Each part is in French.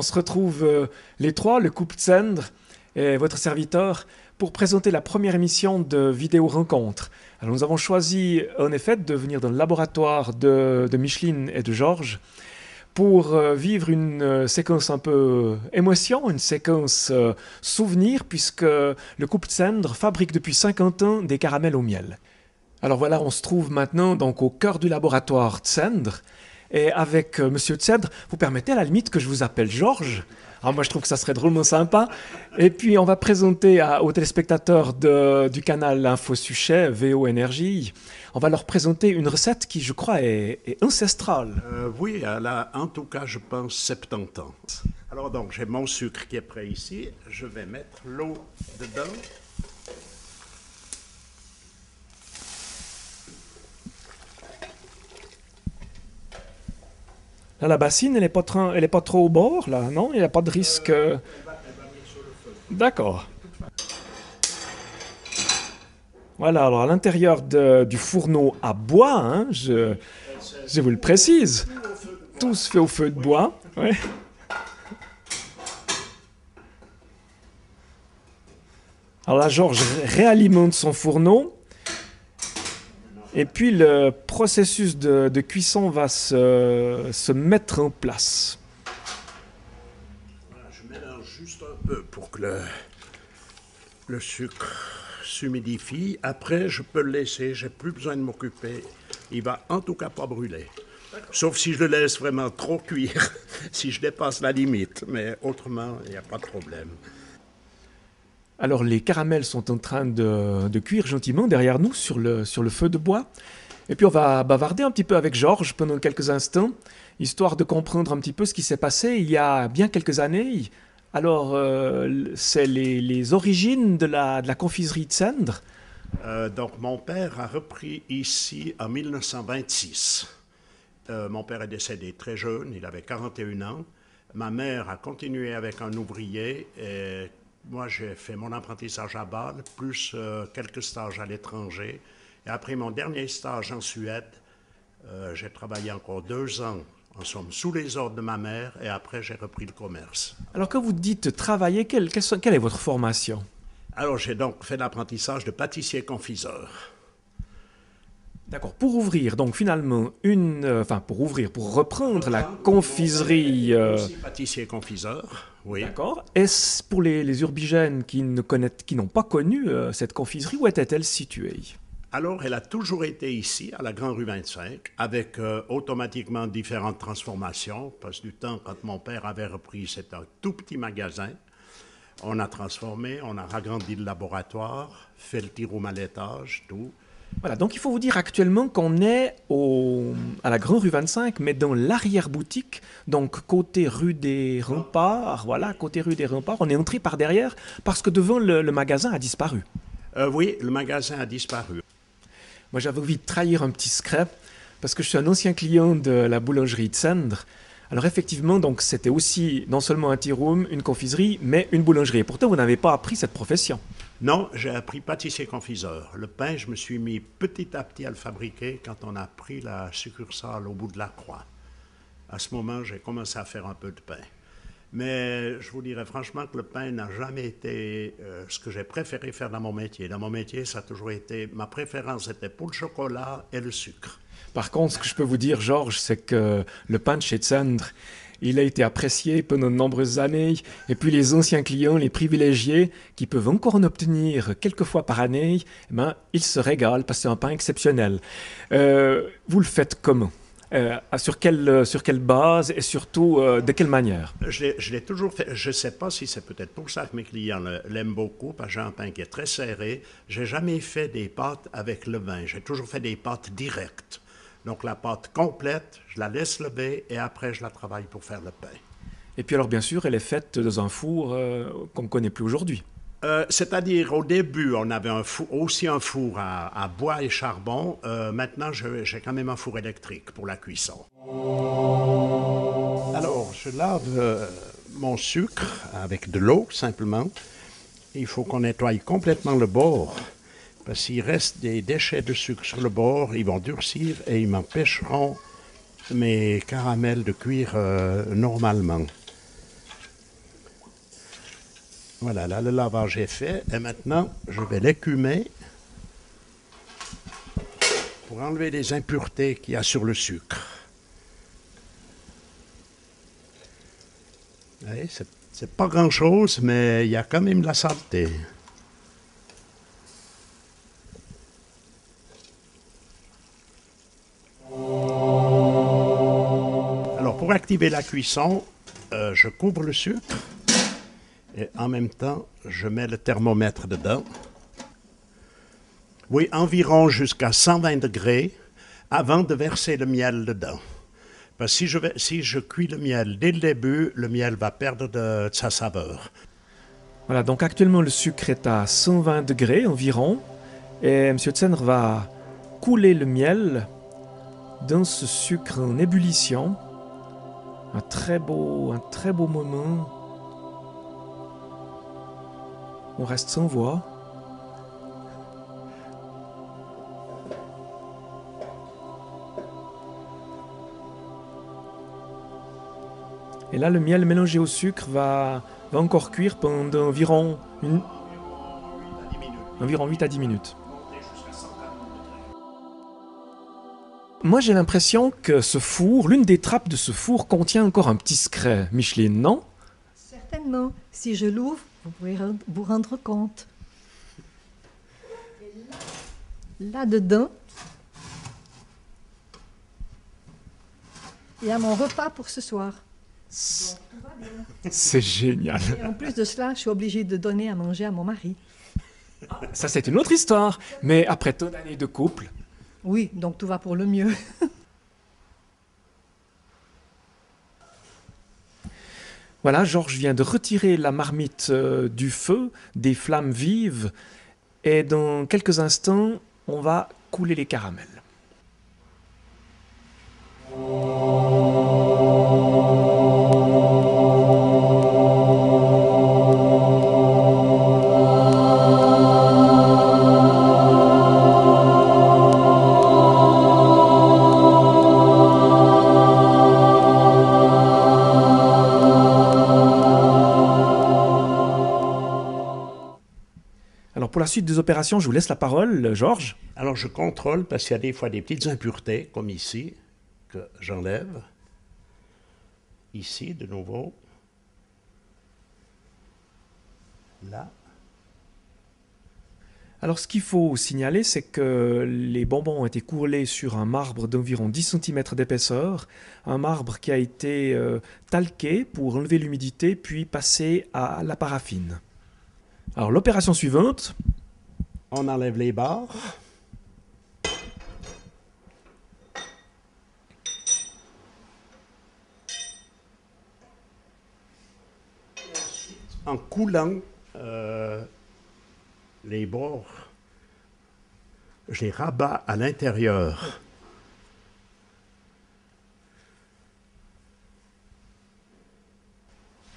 se retrouve les trois, le couple Zender et votre serviteur, pour présenter la première émission de Vidéo Rencontre. Alors nous avons choisi en effet de venir dans le laboratoire de Micheline et de Georges pour vivre une séquence un peu émotion, une séquence souvenir, puisque le couple Zender fabrique depuis 50 ans des caramels au miel. Alors voilà, on se trouve maintenant donc au cœur du laboratoire Zender. Et avec Monsieur Zender, vous permettez à la limite que je vous appelle Georges. Alors moi je trouve que ça serait drôlement sympa. Et puis on va présenter aux téléspectateurs du canal Info Suchet, VO Énergie, on va leur présenter une recette qui je crois est ancestrale. Oui, elle a en tout cas je pense 70 ans. Alors donc j'ai mon sucre qui est prêt ici. Je vais mettre l'eau dedans. Là, la bassine, elle est pas trop au bord, là, non? Il n'y a pas de risque. Elle va venir sur le feu. D'accord. Voilà, alors à l'intérieur du fourneau à bois, hein, je vous le précise, tout se fait au feu de bois. Ouais. Alors là, Georges réalimente son fourneau. Et puis le processus de cuisson va se mettre en place. Voilà, je mélange juste un peu pour que le sucre s'humidifie. Après, je peux le laisser, j'ai plus besoin de m'occuper. Il va en tout cas pas brûler. Sauf si je le laisse vraiment trop cuire, si je dépasse la limite. Mais autrement, il n'y a pas de problème. Alors les caramels sont en train de cuire gentiment derrière nous sur le feu de bois. Et puis on va bavarder un petit peu avec Georges pendant quelques instants, histoire de comprendre un petit peu ce qui s'est passé il y a bien quelques années. Alors c'est les origines de la confiserie Zender. Donc mon père a repris ici en 1926. Mon père est décédé très jeune, il avait 41 ans. Ma mère a continué avec un ouvrier et moi, j'ai fait mon apprentissage à Bâle, plus quelques stages à l'étranger. Et après mon dernier stage en Suède, j'ai travaillé encore 2 ans, en somme, sous les ordres de ma mère, et après, j'ai repris le commerce. Alors quand vous dites travailler, quelle est votre formation? Alors, j'ai donc fait l'apprentissage de pâtissier-confiseur. D'accord, pour ouvrir, donc finalement, pour reprendre la confiserie... Aussi pâtissier-confiseur, oui. D'accord. Est-ce pour les urbigènes qui n'ont pas connu cette confiserie, où était-elle située? Alors, elle a toujours été ici, à la Grande Rue 25, avec automatiquement différentes transformations. Parce que du temps, quand mon père avait repris, c'était un tout petit magasin. On a transformé, on a agrandi le laboratoire, fait le tir-room à l'étage, tout. Voilà, donc il faut vous dire actuellement qu'on est à la Grande Rue 25, mais dans l'arrière-boutique, donc côté rue des Remparts, voilà, côté rue des Remparts, on est entré par derrière parce que devant le magasin a disparu. Oui, le magasin a disparu. Moi j'avais envie de trahir un petit secret, parce que je suis un ancien client de la boulangerie Zender. Alors effectivement, donc c'était aussi non seulement un tea room, une confiserie, mais une boulangerie. Et pourtant, vous n'avez pas appris cette profession. Non, j'ai appris pâtissier-confiseur. Le pain, je me suis mis petit à petit à le fabriquer quand on a pris la succursale au bout de la croix. À ce moment, j'ai commencé à faire un peu de pain. Mais je vous dirais franchement que le pain n'a jamais été ce que j'ai préféré faire dans mon métier. Dans mon métier, ça a toujours été, ma préférence était pour le chocolat et le sucre. Par contre, ce que je peux vous dire, Georges, c'est que le pain de chez Zender, il a été apprécié pendant de nombreuses années. Et puis les anciens clients, les privilégiés, qui peuvent encore en obtenir quelques fois par année, eh ben, ils se régalent parce que c'est un pain exceptionnel. Vous le faites comment? Sur quelle base et surtout de quelle manière? Je l'ai toujours fait. Je ne sais pas si c'est peut-être pour ça que mes clients l'aiment beaucoup, parce que j'ai un pain qui est très serré. Je n'ai jamais fait des pâtes avec le vin. J'ai toujours fait des pâtes directes. Donc la pâte complète, je la laisse lever et après je la travaille pour faire le pain. Et puis alors bien sûr, elle est faite dans un four qu'on ne connaît plus aujourd'hui. C'est-à-dire, au début, on avait aussi un four à bois et charbon. Maintenant, j'ai quand même un four électrique pour la cuisson. Alors, je lave mon sucre avec de l'eau, simplement. Il faut qu'on nettoie complètement le bord. Parce qu'il reste des déchets de sucre sur le bord, ils vont durcir et ils m'empêcheront mes caramels de cuire normalement. Voilà, là le lavage est fait et maintenant je vais l'écumer pour enlever les impuretés qu'il y a sur le sucre. Vous voyez, c'est pas grand-chose, mais il y a quand même de la saleté. Alors pour activer la cuisson, je couvre le sucre et en même temps je mets le thermomètre dedans. Oui, environ jusqu'à 120 degrés avant de verser le miel dedans. Parce que si je cuis le miel dès le début, le miel va perdre de sa saveur. Voilà, donc actuellement le sucre est à 120 degrés environ, et M. Zender va couler le miel dans ce sucre en ébullition. Un très beau moment. On reste sans voix. Et là, le miel mélangé au sucre va encore cuire pendant environ 8 à 10 minutes. Moi, j'ai l'impression que ce four, l'une des trappes de ce four contient encore un petit secret. Micheline, non? Certainement. Si je l'ouvre, vous pouvez vous rendre compte. Là-dedans, il y a mon repas pour ce soir. C'est génial. Et en plus de cela, je suis obligée de donner à manger à mon mari. Ça, c'est une autre histoire. Mais après tant d'années de couple... Oui, donc tout va pour le mieux. Voilà, Georges vient de retirer la marmite du feu, des flammes vives, et dans quelques instants, on va couler les caramels. Alors pour la suite des opérations, je vous laisse la parole, Georges. Alors je contrôle parce qu'il y a des fois des petites impuretés, comme ici, que j'enlève. Ici, de nouveau. Là. Alors ce qu'il faut signaler, c'est que les bonbons ont été coulés sur un marbre d'environ 10 cm d'épaisseur, un marbre qui a été talqué pour enlever l'humidité, puis passé à la paraffine. Alors l'opération suivante... On enlève les barres. En coulant les bords, je les rabats à l'intérieur.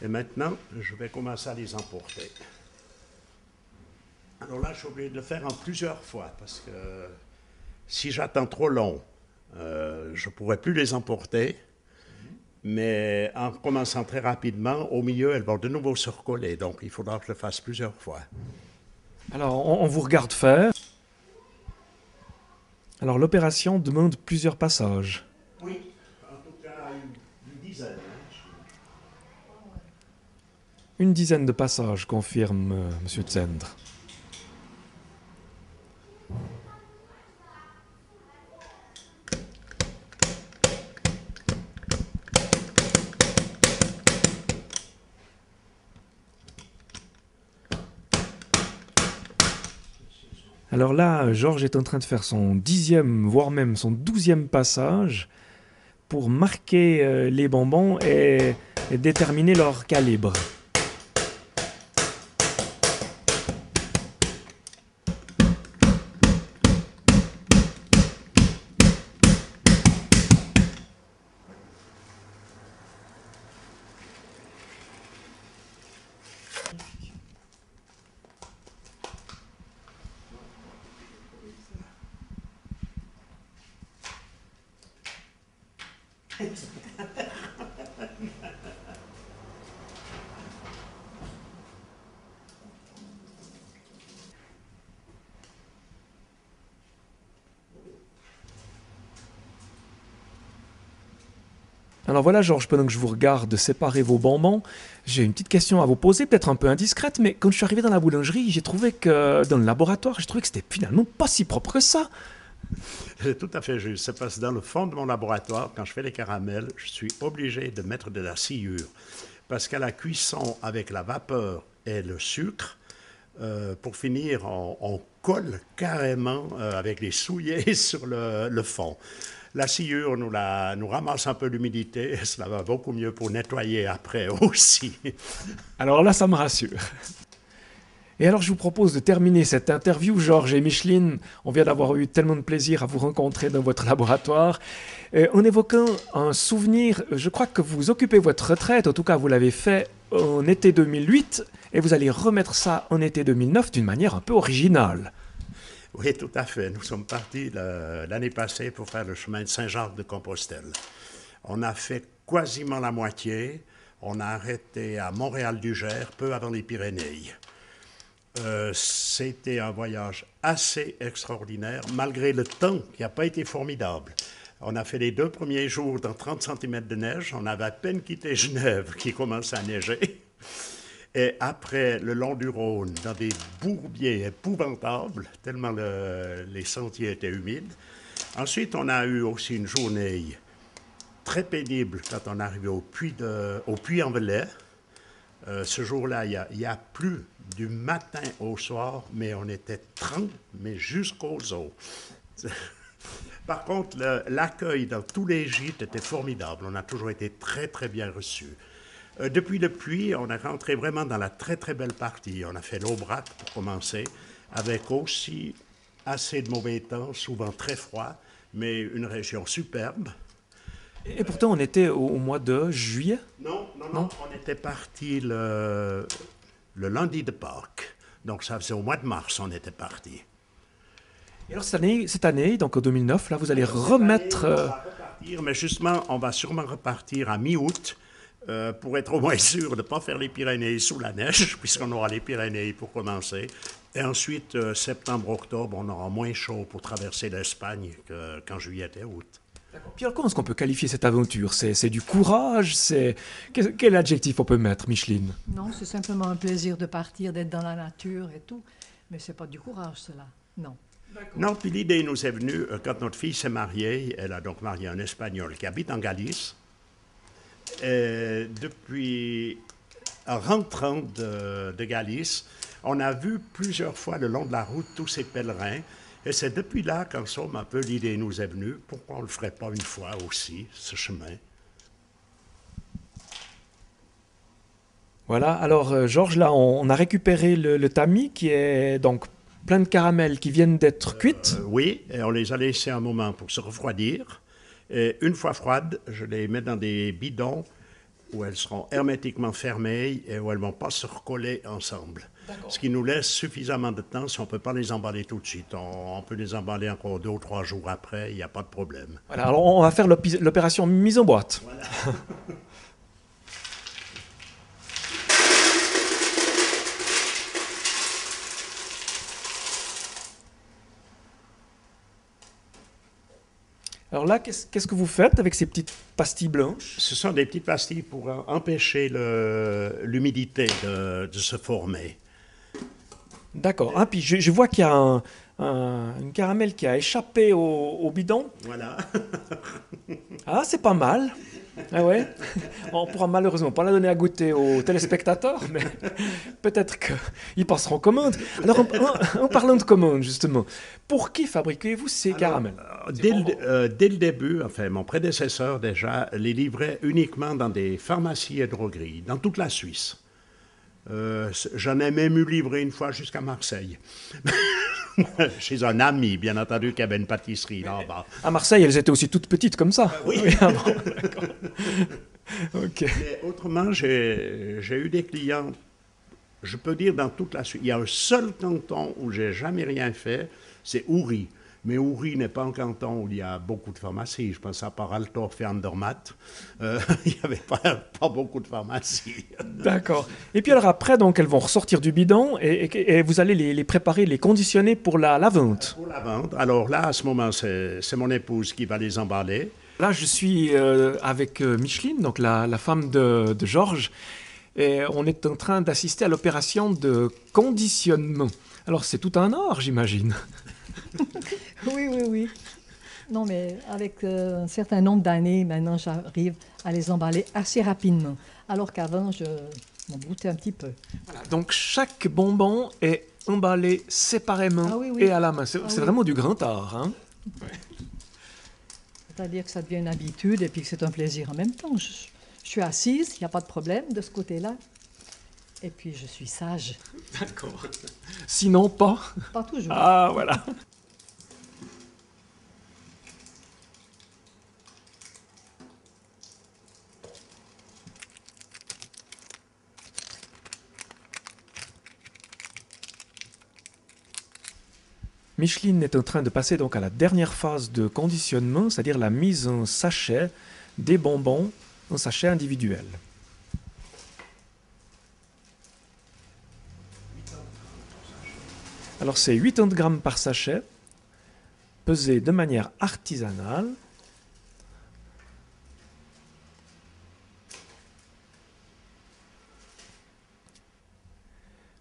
Et maintenant, je vais commencer à les emporter. Alors là, je suis obligé de le faire en plusieurs fois parce que si j'attends trop long, je ne pourrai plus les emporter. Mais en commençant très rapidement, au milieu, elles vont de nouveau se recoller. Donc, il faudra que je le fasse plusieurs fois. Alors, on vous regarde faire. Alors, l'opération demande plusieurs passages. Oui, en tout cas, une dizaine. Une dizaine de passages, confirme M. Zender. Alors là, Georges est en train de faire son 10e, voire même son 12e passage pour marquer les bonbons et déterminer leur calibre. Alors voilà, Georges, pendant que je vous regarde séparer vos bonbons, j'ai une petite question à vous poser, peut-être un peu indiscrète, mais quand je suis arrivé dans la boulangerie, j'ai trouvé que, dans le laboratoire, j'ai trouvé que c'était finalement pas si propre que ça. C'est tout à fait juste. C'est parce que dans le fond de mon laboratoire, quand je fais les caramels, je suis obligé de mettre de la sciure. Parce qu'à la cuisson avec la vapeur et le sucre, pour finir, on colle carrément avec les souliers sur le fond. La sciure nous ramasse un peu l'humidité et cela va beaucoup mieux pour nettoyer après aussi. Alors là, ça me rassure. Et alors, je vous propose de terminer cette interview, Georges et Micheline. On vient d'avoir eu tellement de plaisir à vous rencontrer dans votre laboratoire. En évoquant un souvenir, je crois que vous occupez votre retraite, en tout cas vous l'avez fait en été 2008, et vous allez remettre ça en été 2009 d'une manière un peu originale. Oui, tout à fait. Nous sommes partis l'année passée pour faire le chemin de Saint-Jacques-de-Compostelle. On a fait quasiment la moitié. On a arrêté à Montréal-du-Gers, peu avant les Pyrénées. C'était un voyage assez extraordinaire, malgré le temps qui n'a pas été formidable. On a fait les 2 premiers jours dans 30 cm de neige. On avait à peine quitté Genève qui commençait à neiger. Et après, le long du Rhône, dans des bourbiers épouvantables, tellement les sentiers étaient humides. Ensuite, on a eu aussi une journée très pénible quand on est arrivé au Puy-en-Velay. Ce jour-là, il y a plu du matin au soir, mais on était 30, mais jusqu'aux os. Par contre, l'accueil dans tous les gîtes était formidable. On a toujours été très, très bien reçus. Depuis le Puy, on est rentré vraiment dans la très, très belle partie. On a fait l'Aubrac pour commencer, avec aussi assez de mauvais temps, souvent très froid, mais une région superbe. Et pourtant, on était au mois de juillet? Non, on était parti le lundi de Pâques. Donc, ça faisait au mois de mars, on était parti. Et alors, cette année, donc en 2009, là, vous allez remettre... On va repartir, mais justement, on va sûrement repartir à mi-août pour être au moins sûr de ne pas faire les Pyrénées sous la neige, puisqu'on aura les Pyrénées pour commencer. Et ensuite, septembre-octobre, on aura moins chaud pour traverser l'Espagne qu'en juillet et août. Puis alors, comment est-ce qu'on peut qualifier cette aventure? C'est du courage? Quel adjectif on peut mettre, Micheline? Non, c'est simplement un plaisir de partir, d'être dans la nature et tout. Mais c'est pas du courage, cela. Non. Non, puis l'idée nous est venue quand notre fille s'est mariée. Elle a donc marié un Espagnol qui habite en Galice. Et depuis, en rentrant de Galice, on a vu plusieurs fois le long de la route tous ces pèlerins. Et c'est depuis là qu'en somme un peu l'idée nous est venue. Pourquoi on ne le ferait pas une fois aussi, ce chemin? Voilà, alors Georges, là, on a récupéré le tamis qui est donc plein de caramels qui viennent d'être cuites. Oui, et on les a laissés un moment pour se refroidir. Et une fois froides, je les mets dans des bidons où elles seront hermétiquement fermées et où elles ne vont pas se recoller ensemble. Ce qui nous laisse suffisamment de temps si on ne peut pas les emballer tout de suite. On peut les emballer encore 2 ou 3 jours après, il n'y a pas de problème. Voilà, alors on va faire l'opération mise en boîte. Voilà. Alors là, qu'est-ce que vous faites avec ces petites pastilles blanches? Ce sont des petites pastilles pour empêcher l'humidité de se former. D'accord. Ah, puis je vois qu'il y a une caramel qui a échappé au bidon. Voilà. Ah, c'est pas mal. Ah ouais. On pourra malheureusement pas la donner à goûter aux téléspectateurs, mais peut-être qu'ils passeront commande. Alors, en parlant de commande, justement, pour qui fabriquez-vous ces caramels? Dès le début, enfin, mon prédécesseur déjà les livrait uniquement dans des pharmacies et drogueries, dans toute la Suisse. J'en ai même eu livré une fois jusqu'à Marseille. Chez un ami, bien entendu, qui avait une pâtisserie là-bas. À Marseille, elles étaient aussi toutes petites comme ça. Oui. Ah bon, d'accord. Ok. Mais autrement, j'ai eu des clients, je peux dire dans toute la Suisse. Il y a un seul canton où j'ai jamais rien fait, c'est Uri. Mais Uri n'est pas un canton où il y a beaucoup de pharmacies. Je pense à part Altorf et Andermatt. Il n'y avait pas beaucoup de pharmacies. D'accord. Et puis alors après, donc, elles vont ressortir du bidon et vous allez les préparer, les conditionner pour la vente. Pour la vente. Alors là, à ce moment, c'est mon épouse qui va les emballer. Là, je suis avec Micheline, donc la femme de Georges, et on est en train d'assister à l'opération de conditionnement. Alors, c'est tout un art, j'imagine. Oui, oui, oui. Non, mais avec un certain nombre d'années, maintenant, j'arrive à les emballer assez rapidement. Alors qu'avant, je m'en broutais un petit peu. Voilà, donc, chaque bonbon est emballé séparément Ah oui, oui. et à la main. C'est Ah c'est oui. vraiment du grand art, hein. C'est-à-dire que ça devient une habitude et puis que c'est un plaisir en même temps. Je suis assise, il n'y a pas de problème de ce côté-là. Et puis je suis sage. D'accord. Sinon, pas. Pas toujours. Ah, voilà. Micheline est en train de passer donc à la dernière phase de conditionnement, c'est-à-dire la mise en sachet des bonbons en sachet individuel. Alors c'est 80 grammes par sachet, pesé de manière artisanale.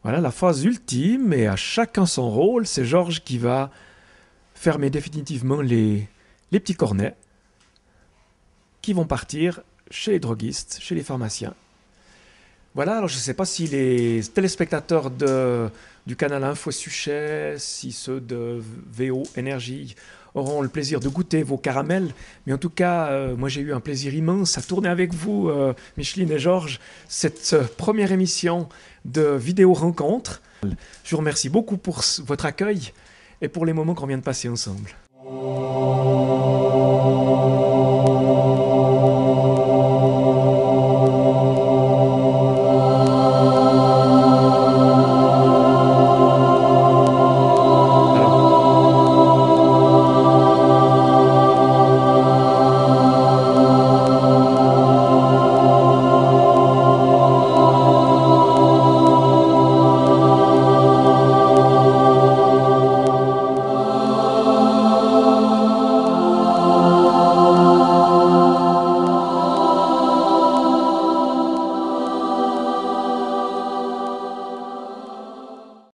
Voilà la phase ultime, et à chacun son rôle. C'est Georges qui va fermer définitivement les petits cornets qui vont partir chez les droguistes, chez les pharmaciens. Voilà, alors je ne sais pas si les téléspectateurs du canal Info Suchet, si ceux de VO Énergie auront le plaisir de goûter vos caramels, mais en tout cas, moi j'ai eu un plaisir immense à tourner avec vous, Micheline et Georges, cette première émission de vidéo rencontre. Je vous remercie beaucoup pour votre accueil et pour les moments qu'on vient de passer ensemble.